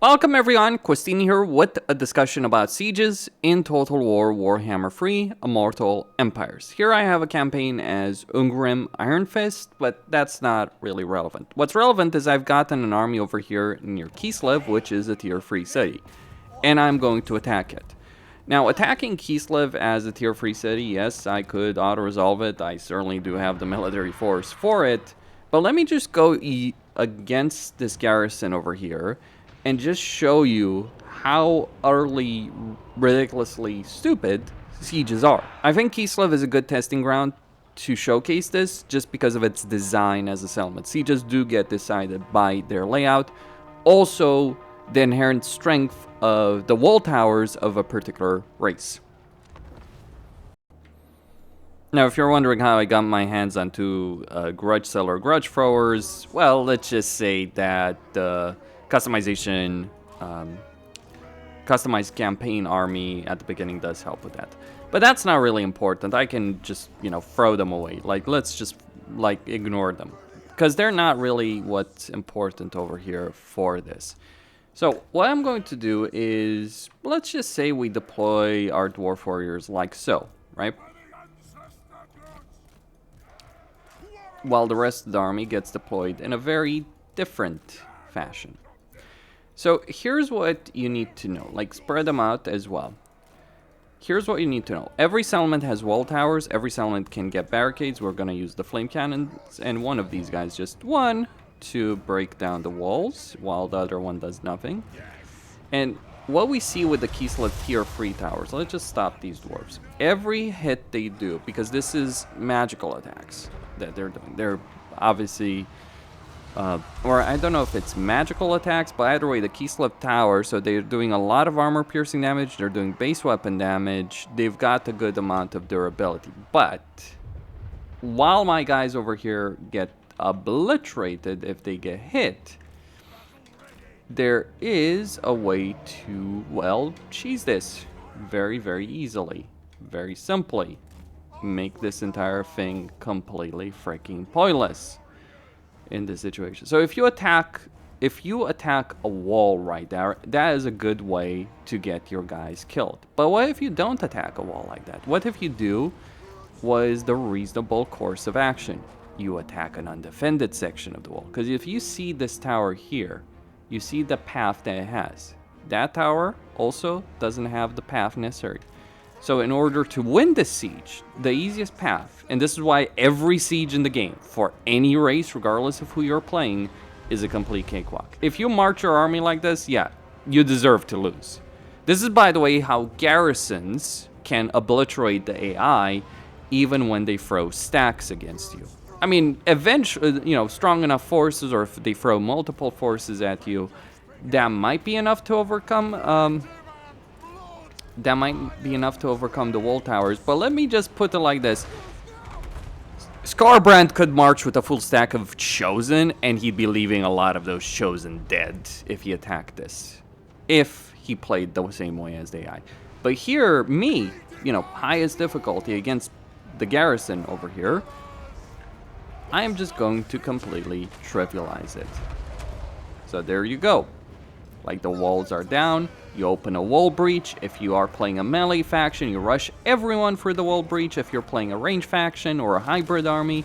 Welcome everyone, Questini here with a discussion about sieges in Total War Warhammer 3 Immortal Empires. Here I have a campaign as Ungrim Iron Fist, but that's not really relevant. What's relevant is I've gotten an army over here near Kislev, which is a tier 3 city, and I'm going to attack it. Now, attacking Kislev as a tier 3 city, yes, I could auto-resolve it. I certainly do have the military force for it, but let me just go against this garrison over here and just show you how utterly, ridiculously stupid sieges are. I think Kislev is a good testing ground to showcase this just because of its design as a settlement. Sieges do get decided by their layout. Also, the inherent strength of the wall towers of a particular race. Now, if you're wondering how I got my hands onto Grudge Seller Grudge Throwers, well, let's just say that customization, customized campaign army at the beginning does help with that. But that's not really important. I can just, throw them away. Like, let's just, ignore them. Because they're not really what's important over here for this. So, what I'm going to do is, let's just say we deploy our Dwarf Warriors like so, right? While the rest of the army gets deployed in a very different fashion. So here's what you need to know, spread them out as well. Here's what you need to know. Every settlement has wall towers, every settlement can get barricades. We're gonna use the flame cannons, and one of these guys, just one, to break down the walls, while the other one does nothing. And what we see with the Kislev tier 3 towers, let's just stop these dwarves. Every hit they do, because this is magical attacks that they're doing. They're obviously... or I don't know if it's magical attacks, but either way, the Kislev tower, so they're doing a lot of armor piercing damage, they're doing base weapon damage, they've got a good amount of durability. But, while my guys over here get obliterated if they get hit, there is a way to, well, cheese this very, very easily, very simply. Make this entire thing completely freaking pointless in this situation. So if you attack a wall right there, that is a good way to get your guys killed. But what if you don't attack a wall like that? What if you do was the reasonable course of action? You attack an undefended section of the wall. Because if you see this tower here, you see the path that it has. That tower also doesn't have the path necessary. So in order to win this siege, the easiest path, and this is why every siege in the game, for any race, regardless of who you're playing, is a complete cakewalk. If you march your army like this, yeah, you deserve to lose. This is, by the way, how garrisons can obliterate the AI even when they throw stacks against you. I mean, eventually, strong enough forces, or if they throw multiple forces at you, that might be enough to overcome... that might be enough to overcome the wall towers, but let me just put it like this. Scarbrand could march with a full stack of Chosen, and he'd be leaving a lot of those Chosen dead if he attacked this. If he played the same way as the AI. But here, me, highest difficulty against the garrison over here, I am just going to completely trivialize it. So there you go. The walls are down, you open a wall breach. If you are playing a melee faction, you rush everyone for the wall breach. If you're playing a range faction or a hybrid army,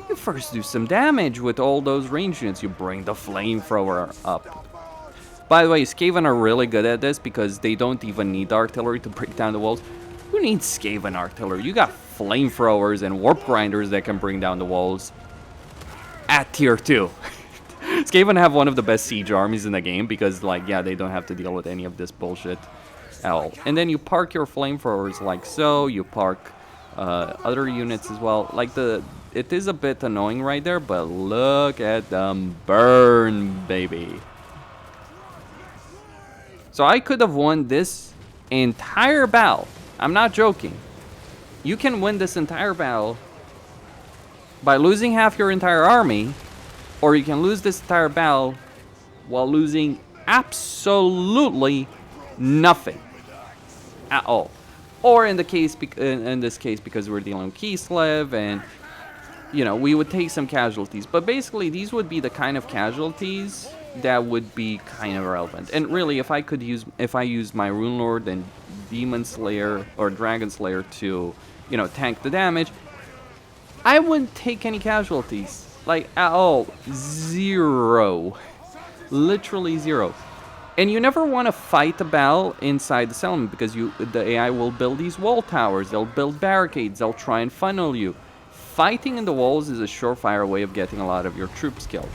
you first do some damage with all those range units. You bring the flamethrower up. By the way, Skaven are really good at this because they don't even need artillery to break down the walls. Who needs Skaven artillery? You got flamethrowers and warp grinders that can bring down the walls at tier 2. Skaven have one of the best siege armies in the game because, they don't have to deal with any of this bullshit at all. And then you park your flamethrowers like so. You park other units as well. It is a bit annoying right there, but look at them burn, baby. So I could have won this entire battle. I'm not joking. You can win this entire battle by losing half your entire army, or you can lose this entire battle while losing absolutely nothing at all. Or in this case, because we're dealing with Kislev, and we would take some casualties. But basically, these would be the kind of casualties that would be kind of relevant. And really, if I used my Rune Lord and Demon Slayer or Dragon Slayer to, you know, tank the damage, I wouldn't take any casualties, like at all. Zero, literally zero. And you never want to fight a battle inside the settlement because the AI will build these wall towers, they'll build barricades, they'll try and funnel you. Fighting in the walls is a surefire way of getting a lot of your troops killed.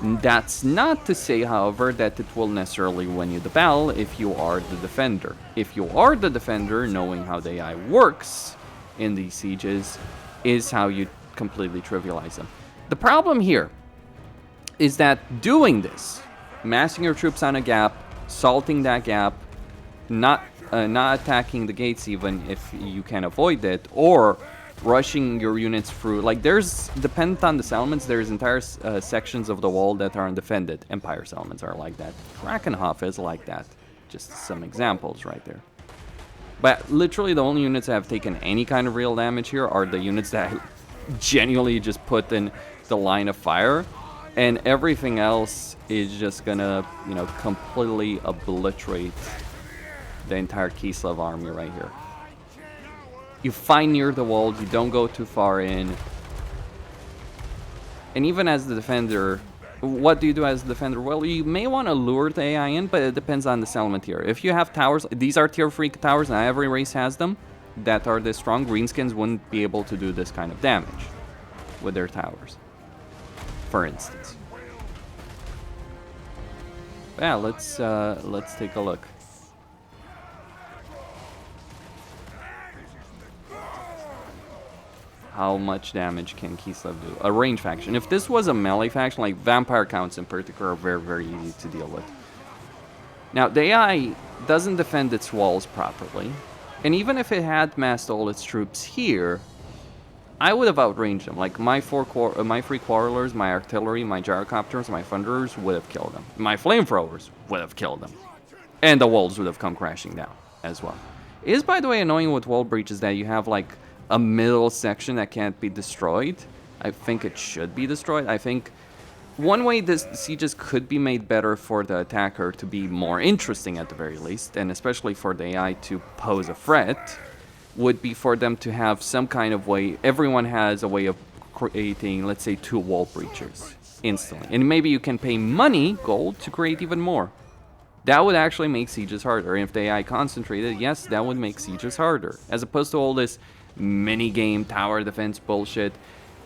That's not to say, however, that it will necessarily win you the battle if you are the defender. If you are the defender, knowing how the AI works in these sieges is how you completely trivialize them. The problem here is that doing this, massing your troops on a gap, salting that gap, not attacking the gates even if you can avoid it, or rushing your units through, like dependent on the settlements, there's entire sections of the wall that are undefended. Empire settlements are like that. Krakenhof is like that. Just some examples right there. But literally the only units that have taken any kind of real damage here are the units that genuinely just put in the line of fire, and everything else is just gonna, you know, completely obliterate the entire Kislev army right here. You find near the walls, you don't go too far in. And even as the defender, what do you do as the defender? Well, you may want to lure the AI in, but it depends on the settlement here. If you have towers, these are tier 3 towers, and every race has them, that are this strong. Greenskins wouldn't be able to do this kind of damage with their towers, for instance. Yeah, let's take a look. How much damage can Kislev do? A range faction. If this was a melee faction, like vampire counts in particular, are very, very easy to deal with. Now, the AI doesn't defend its walls properly, and even if it had massed all its troops here, I would have outranged them. Like my three quarrelers, my artillery, my gyrocopters, my thunderers would have killed them. My flamethrowers would have killed them, and the walls would have come crashing down as well. It is, by the way, annoying with wall breaches that you have like a middle section that can't be destroyed. I think it should be destroyed. I think one way this sieges could be made better for the attacker to be more interesting at the very least, and especially for the AI to pose a threat, would be for them to have some kind of way. Everyone has a way of creating, let's say, 2 wall breaches instantly. And maybe you can pay money, gold, to create even more. That would actually make sieges harder. And if the AI concentrated, yes, that would make sieges harder. As opposed to all this mini-game tower defense bullshit.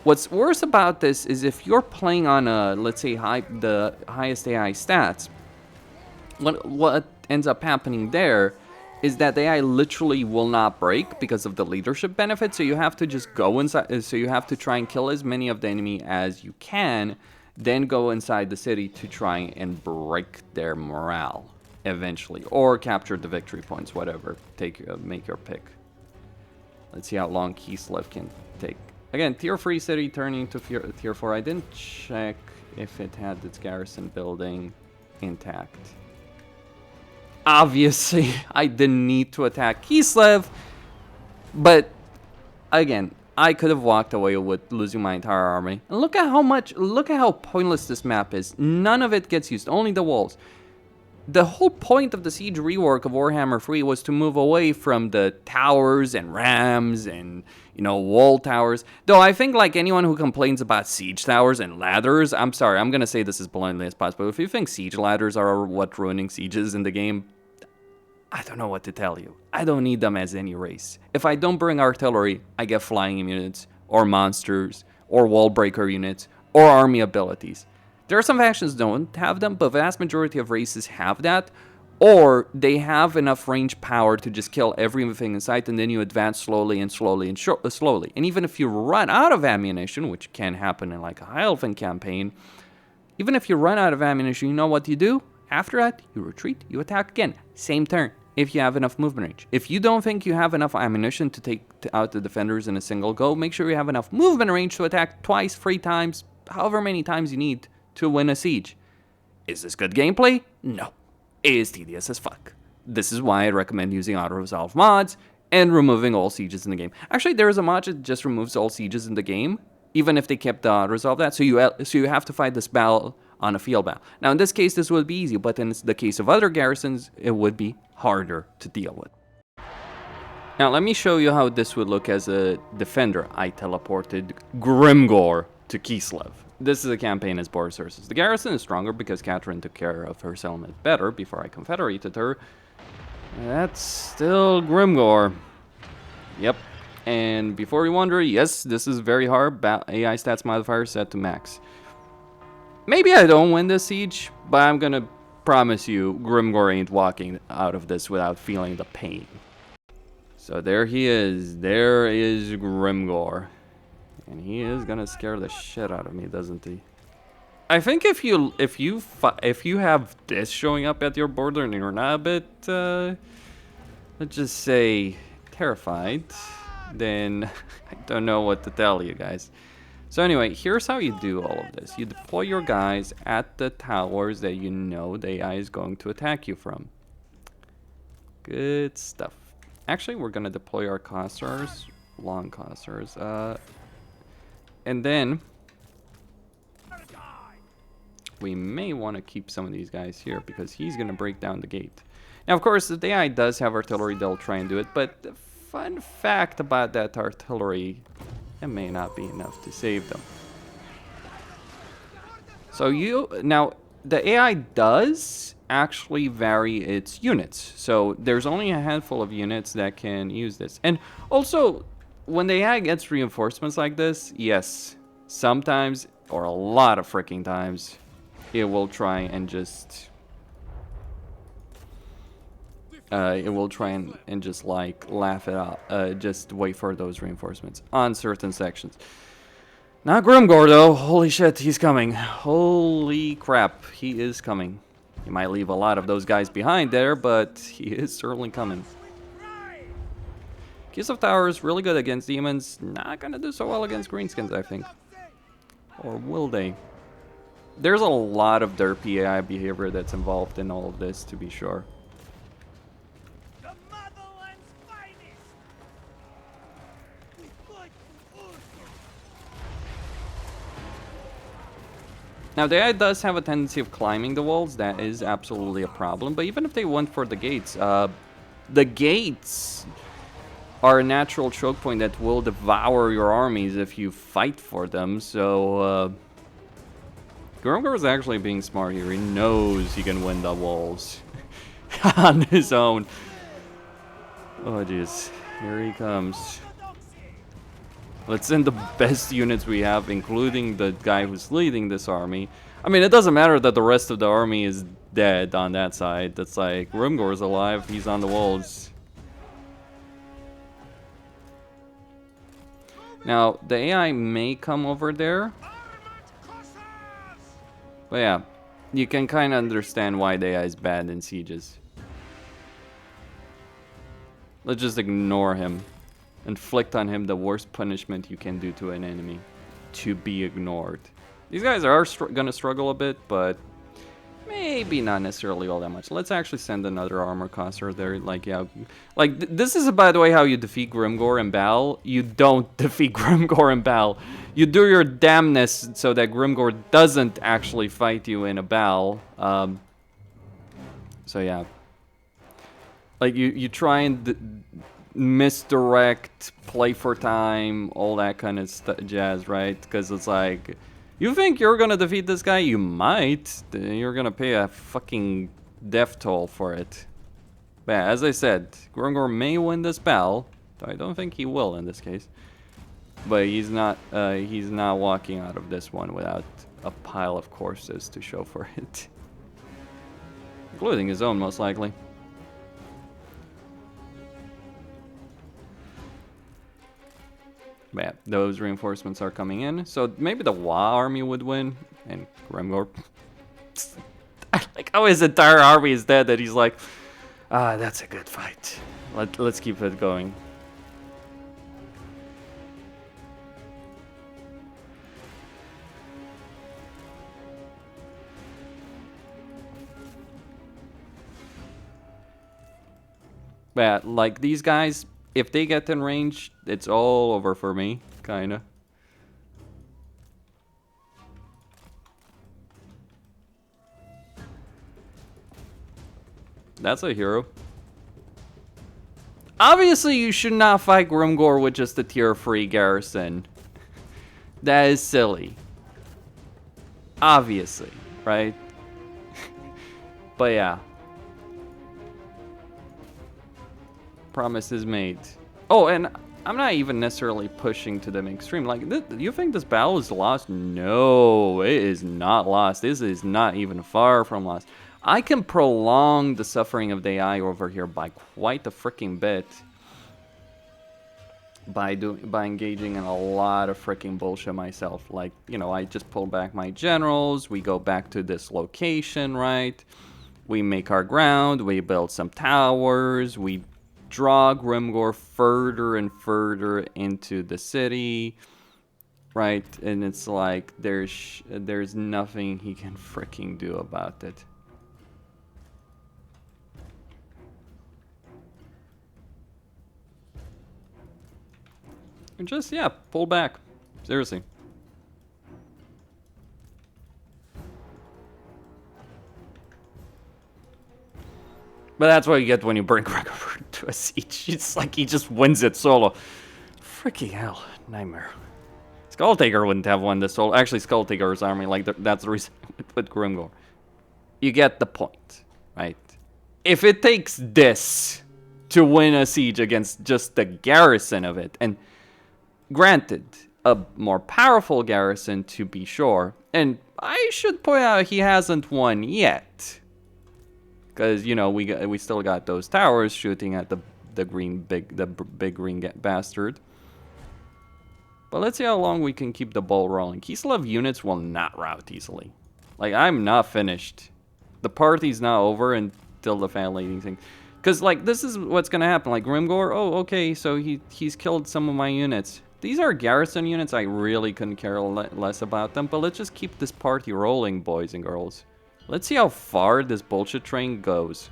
What's worse about this is if you're playing on a, let's say, the highest AI stats, what ends up happening there is that the AI literally will not break because of the leadership benefit, so you have to just go inside, so you have to try and kill as many of the enemy as you can, then go inside the city to try and break their morale eventually, or capture the victory points, whatever, make your pick. Let's see how long Kislev can take. Again, tier 3 city turning to tier 4. I didn't check if it had its garrison building intact. Obviously, I didn't need to attack Kislev, but again, I could have walked away with losing my entire army. And look at how pointless this map is. None of it gets used, only the walls. The whole point of the siege rework of Warhammer 3 was to move away from the towers and rams and, you know, wall towers. Though I think, like, anyone who complains about siege towers and ladders, I'm sorry, I'm gonna say this as bluntly as possible. If you think siege ladders are what ruining sieges in the game, I don't know what to tell you. I don't need them as any race. If I don't bring artillery, I get flying units, or monsters, or wall breaker units, or army abilities. There are some factions that don't have them, but the vast majority of races have that, or they have enough range power to just kill everything in sight, and then you advance slowly and slowly and slowly. And even if you run out of ammunition, which can happen in like a High Elfin campaign, even if you run out of ammunition, you know what you do? After that, you retreat, you attack again. Same turn, if you have enough movement range. If you don't think you have enough ammunition to take out the defenders in a single go, make sure you have enough movement range to attack twice, 3 times, however many times you need to win a siege. Is this good gameplay? No. It is tedious as fuck. This is why I recommend using auto-resolve mods and removing all sieges in the game. Actually, there is a mod that just removes all sieges in the game, even if they kept the auto-resolve that. So you have to fight this battle on a field battle. Now, in this case, this would be easy, but in the case of other garrisons, it would be harder to deal with. Now, let me show you how this would look as a defender. I teleported Grimgor to Kislev. This is a campaign as border sources. The garrison is stronger because Catherine took care of her settlement better before I confederated her. That's still Grimgor. Yep. And before you wonder, yes, this is very hard. AI stats modifier set to max. Maybe I don't win this siege, but I'm gonna promise you Grimgor ain't walking out of this without feeling the pain. So there he is. There is Grimgor. And he is gonna scare the shit out of me, doesn't he? I think if you have this showing up at your border and you're not a bit, let's just say, terrified, then I don't know what to tell you guys. So anyway, here's how you do all of this. You deploy your guys at the towers that you know the AI is going to attack you from. Good stuff. Actually, we're gonna deploy our Cossars, long Cossars, and then we may want to keep some of these guys here because he's gonna break down the gate. Now, of course, if the AI does have artillery, they'll try and do it, but the fun fact about that artillery, it may not be enough to save them. So now, the AI does actually vary its units. So there's only a handful of units that can use this. And also, when the AI gets reinforcements like this, yes, sometimes, or a lot of freaking times, it will try and just... like laugh it out, just wait for those reinforcements on certain sections. Not Grimgor though. Holy shit, he's coming. Holy crap, he is coming. He might leave a lot of those guys behind there, but he is certainly coming. Keys of Towers, really good against demons. Not gonna do so well against greenskins, I think. Or will they? There's a lot of derpy AI behavior that's involved in all of this, to be sure. Now, the AI does have a tendency of climbing the walls. That is absolutely a problem. But even if they went for the gates are a natural choke point that will devour your armies if you fight for them. So, Grimgor is actually being smart here. He knows he can win the walls on his own. Oh, jeez. Here he comes. Let's send the best units we have, including the guy who's leading this army. I mean, it doesn't matter that the rest of the army is dead on that side. That's like, Grimgor's alive, he's on the walls. Now, the AI may come over there. But yeah, you can kind of understand why the AI is bad in sieges. Let's just ignore him. Inflict on him the worst punishment you can do to an enemy. To be ignored. These guys are gonna struggle a bit, but maybe not necessarily all that much. Let's actually send another armor cosser there. Like, yeah. Like, this is, by the way, how you defeat Grimgor and Bal. You don't defeat Grimgor and Bal. You do your damnness so that Grimgor doesn't actually fight you in a Bal. So, yeah. Like, you try and... misdirect, play for time, all that kind of jazz, right? Because it's like, you think you're gonna defeat this guy? You might. You're gonna pay a fucking death toll for it. But yeah, as I said, Grimgor may win this battle. I don't think he will in this case. But he's not walking out of this one without a pile of corpses to show for it. Including his own, most likely. Yeah, those reinforcements are coming in. So maybe the Wa army would win. And Grimgor... I like how his entire army is dead that he's like, ah, that's a good fight. Let's keep it going. Yeah, like these guys... If they get in range, it's all over for me, kinda. That's a hero. Obviously, you should not fight Grimgor with just a tier 3 garrison. That is silly. Obviously, right? But yeah. Promise is made. Oh, and I'm not even necessarily pushing to the extreme. Like, you think this battle is lost? No, it is not lost. This is not even far from lost. I can prolong the suffering of the AI over here by quite a freaking bit. By engaging in a lot of freaking bullshit myself. Like, you know, I just pull back my generals. We go back to this location, right? We make our ground. We build some towers. We draw Grimgor further and further into the city, right? And it's like there's nothing he can freaking do about it. And just, yeah, pull back. Seriously. But that's what you get when you bring Gregor to a siege. It's like he just wins it solo. Freaking hell. Nightmare. Skulltaker wouldn't have won this solo. Actually, Skulltaker's army, like, that's the reason with Grimgor. You get the point, right? If it takes this to win a siege against just the garrison of it, and granted, a more powerful garrison to be sure, and I should point out he hasn't won yet. Because, you know, we still got those towers shooting at the big green bastard. But let's see how long we can keep the ball rolling. Kislev units will not rout easily. Like, I'm not finished. The party's not over until the family thing. Because, like, this is what's going to happen. Like, Grimgor, oh, okay, so he's killed some of my units. These are garrison units. I really couldn't care less about them. But let's just keep this party rolling, boys and girls. Let's see how far this bullshit train goes.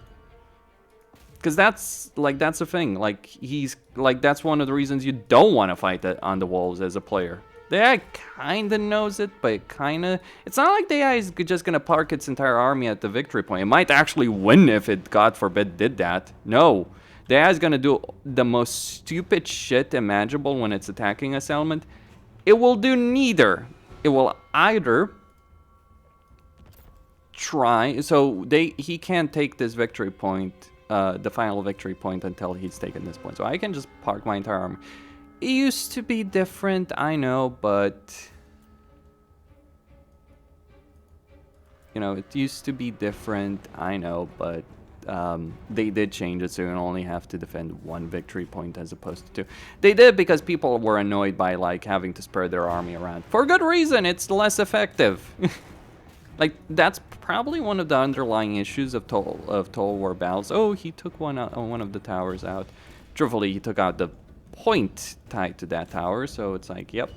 Because that's the thing. Like, that's one of the reasons you don't want to fight on the walls as a player. The AI kind of knows it, but it's not like the AI is just going to park its entire army at the victory point. It might actually win if it, God forbid, did that. No. The AI is going to do the most stupid shit imaginable when it's attacking a settlement. It will do neither. It will either try, so he can't take this victory point, the final victory point, until he's taken this point. So I can just park my entire army. It used to be different, I know, but you know, it used to be different, I know, but they did change it, so you only have to defend one victory point as opposed to two. They did because people were annoyed by, like, having to spread their army around. For good reason, it's less effective. Like, that's probably one of the underlying issues of Total War battles. Oh, he took one of the towers out. Truthfully, he took out the point tied to that tower, so it's like, yep.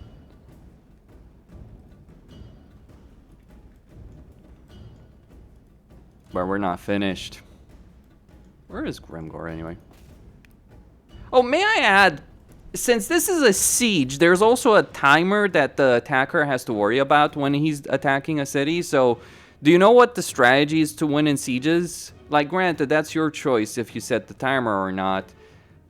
But we're not finished. Where is Grimgor anyway? Oh, may I add, since this is a siege, there's also a timer that the attacker has to worry about when he's attacking a city. So, do you know what the strategy is to win in sieges? Like, granted, that's your choice if you set the timer or not.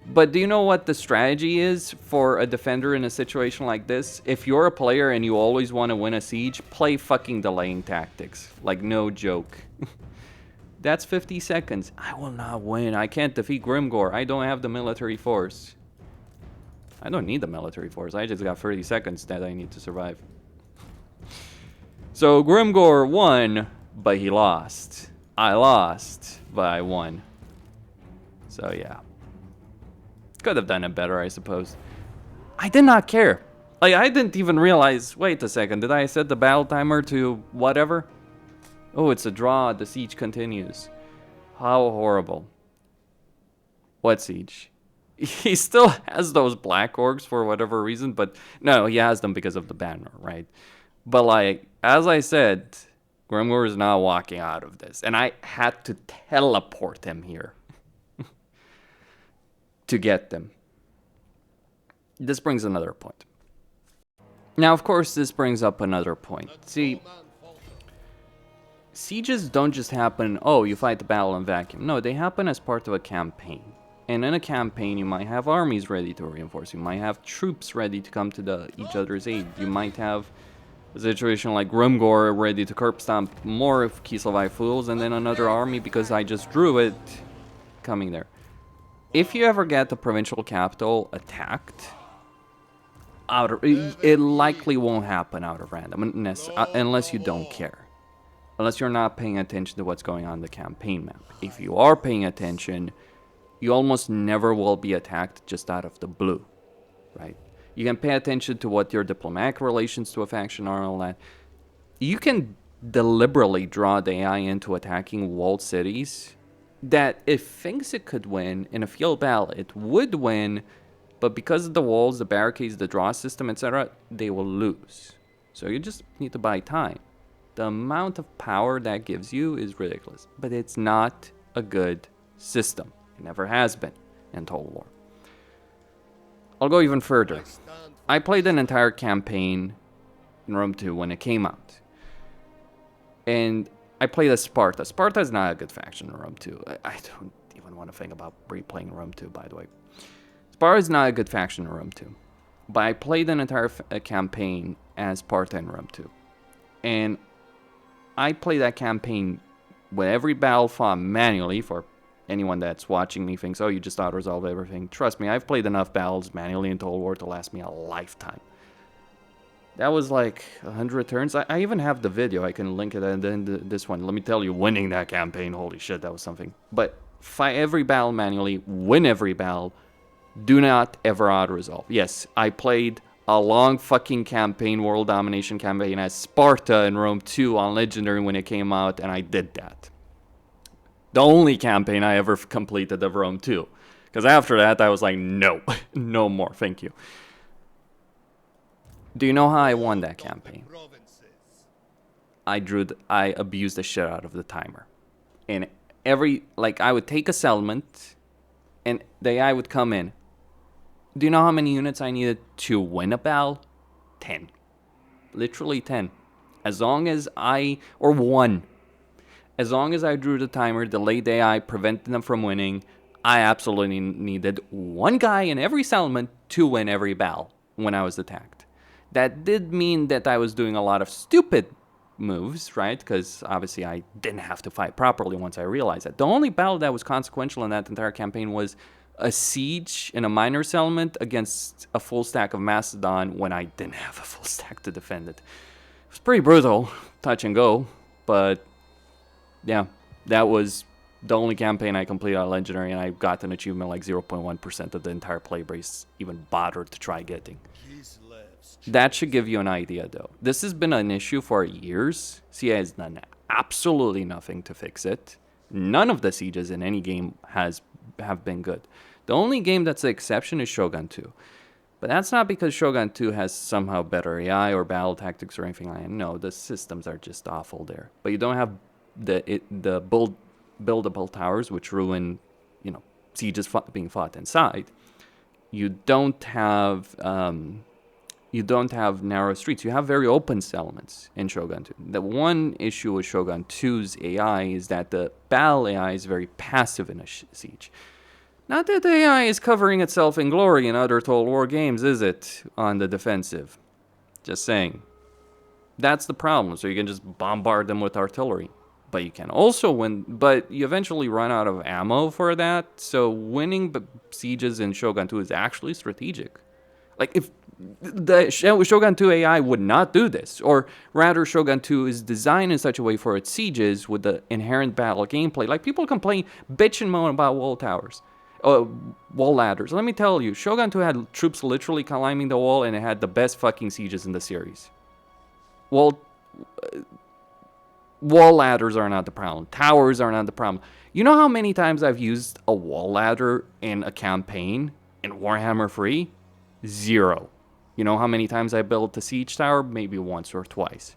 But do you know what the strategy is for a defender in a situation like this? If you're a player and you always want to win a siege, play fucking delaying tactics. Like, no joke. That's 50 seconds. I will not win. I can't defeat Grimgor. I don't have the military force. I don't need the military force. I just got 30 seconds that I need to survive. So Grimgor won, but he lost. I lost, but I won. So yeah. Could have done it better, I suppose. I did not care. Like, I didn't even realize, wait a second, did I set the battle timer to whatever? Oh, it's a draw, the siege continues. How horrible. What siege? He still has those black orcs for whatever reason, but no, he has them because of the banner, right? But like, as I said, Grimgor is not walking out of this, and I had to teleport him here to get them. This brings another point. Now, of course, this brings up another point. sieges don't just happen, oh, you fight the battle in vacuum. No, they happen as part of a campaign. And in a campaign, you might have armies ready to reinforce. You might have troops ready to come to each other's aid. You might have a situation like Grimgor ready to curb stomp more of Kislevi fools, and then another army, because I just drew it, coming there. If you ever get the provincial capital attacked, it likely won't happen out of randomness, unless you don't care. Unless you're not paying attention to what's going on in the campaign map. If you are paying attention, you almost never will be attacked just out of the blue, right? You can pay attention to what your diplomatic relations to a faction are and all that. You can deliberately draw the AI into attacking walled cities that it thinks it could win in a field battle, it would win, but because of the walls, the barricades, the draw system, etc., they will lose. So you just need to buy time. The amount of power that gives you is ridiculous, but it's not a good system. It never has been in Total War. I'll go even further. I played an entire campaign in Rome 2 when it came out. And I played as Sparta. Sparta is not a good faction in Rome 2. I don't even want to think about replaying Rome 2, by the way. Sparta is not a good faction in Rome 2. But I played an entire campaign as Sparta in Rome 2. And I played that campaign with every battle fought manually. For anyone that's watching me thinks, oh, you just auto-resolve everything. Trust me, I've played enough battles manually in Total War to last me a lifetime. That was like 100 turns. I even have the video. I can link it and then this one. Let me tell you, winning that campaign, holy shit, that was something. But fight every battle manually, win every battle. Do not ever auto-resolve. Yes, I played a long fucking campaign, world domination campaign as Sparta in Rome 2 on Legendary when it came out, and I did that. The only campaign I ever completed of Rome 2. Because after that, I was like, no, no more, thank you. Do you know how I won that campaign? I abused the shit out of the timer. And I would take a settlement, and the AI would come in. Do you know how many units I needed to win a battle? 10. Literally 10. As long as or 1. As long as I drew the timer, delayed the AI, prevented them from winning, I absolutely needed one guy in every settlement to win every battle when I was attacked. That did mean that I was doing a lot of stupid moves, right? Because obviously I didn't have to fight properly once I realized that. The only battle that was consequential in that entire campaign was a siege in a minor settlement against a full stack of Macedon when I didn't have a full stack to defend it. It was pretty brutal, touch and go, but yeah, that was the only campaign I completed on Legendary, and I got an achievement like 0.1% of the entire play base even bothered to try getting. That should give you an idea, though. This has been an issue for years. CA has done absolutely nothing to fix it. None of the sieges in any game have been good. The only game that's the exception is Shogun 2. But that's not because Shogun 2 has somehow better AI or battle tactics or anything like that. No, the systems are just awful there. But you don't have the buildable towers, which ruin, sieges being fought inside. You don't have narrow streets. You have very open settlements in Shogun 2. The one issue with Shogun 2's AI is that the battle AI is very passive in a siege. Not that the AI is covering itself in glory in other Total War games, is it? On the defensive. Just saying. That's the problem. So you can just bombard them with artillery. But you can also win, but you eventually run out of ammo for that. So winning sieges in Shogun 2 is actually strategic. Like, if the Shogun 2 AI would not do this, or rather Shogun 2 is designed in such a way for its sieges with the inherent battle gameplay. Like, people complain, bitch and moan about wall ladders. Let me tell you, Shogun 2 had troops literally climbing the wall, and it had the best fucking sieges in the series. Wall ladders are not the problem. Towers are not the problem. You know how many times I've used a wall ladder in a campaign in Warhammer 3? 0. You know how many times I built a siege tower? Maybe once or twice.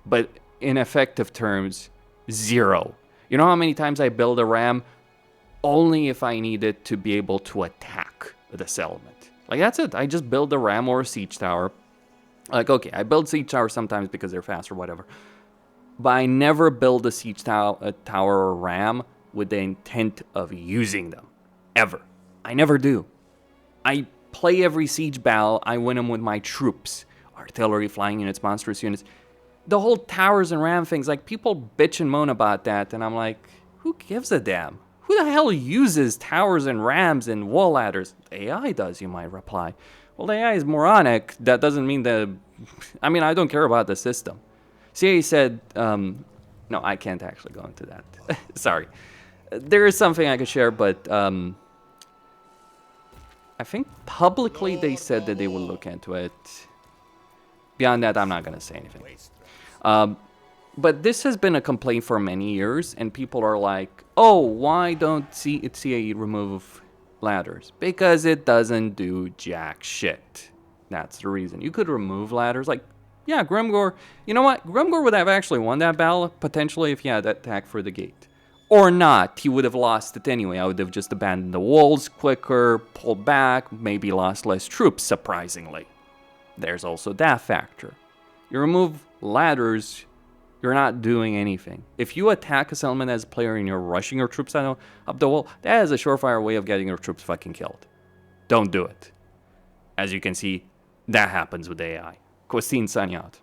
But in effective terms, 0. You know how many times I build a ram? Only if I needed to be able to attack the settlement. Like, that's it. I just build a ram or a siege tower. Like, okay, I build siege towers sometimes because they're fast or whatever. but I never build a siege tower or ram with the intent of using them. Ever. I never do. I play every siege battle, I win them with my troops. Artillery, flying units, monstrous units. The whole towers and ram things, like, people bitch and moan about that, and I'm like, who gives a damn? Who the hell uses towers and rams and wall ladders? The AI does, you might reply. Well, the AI is moronic. That doesn't mean that... I mean, I don't care about the system. CIA said... no, I can't actually go into that. Sorry. There is something I could share, but... I think publicly they said that they would look into it. Beyond that, I'm not going to say anything. But this has been a complaint for many years, and people are like, oh, why don't CAE remove ladders? Because it doesn't do jack shit. That's the reason. You could remove ladders. Like, yeah, Grimgor, you know what? Grimgor would have actually won that battle, potentially, if he had attacked for the gate. Or not, he would have lost it anyway. I would have just abandoned the walls quicker, pulled back, maybe lost less troops, surprisingly. There's also that factor. You remove ladders, you're not doing anything. If you attack a settlement as a player and you're rushing your troops up the wall, that is a surefire way of getting your troops fucking killed. Don't do it. As you can see, that happens with AI. Christine signing out.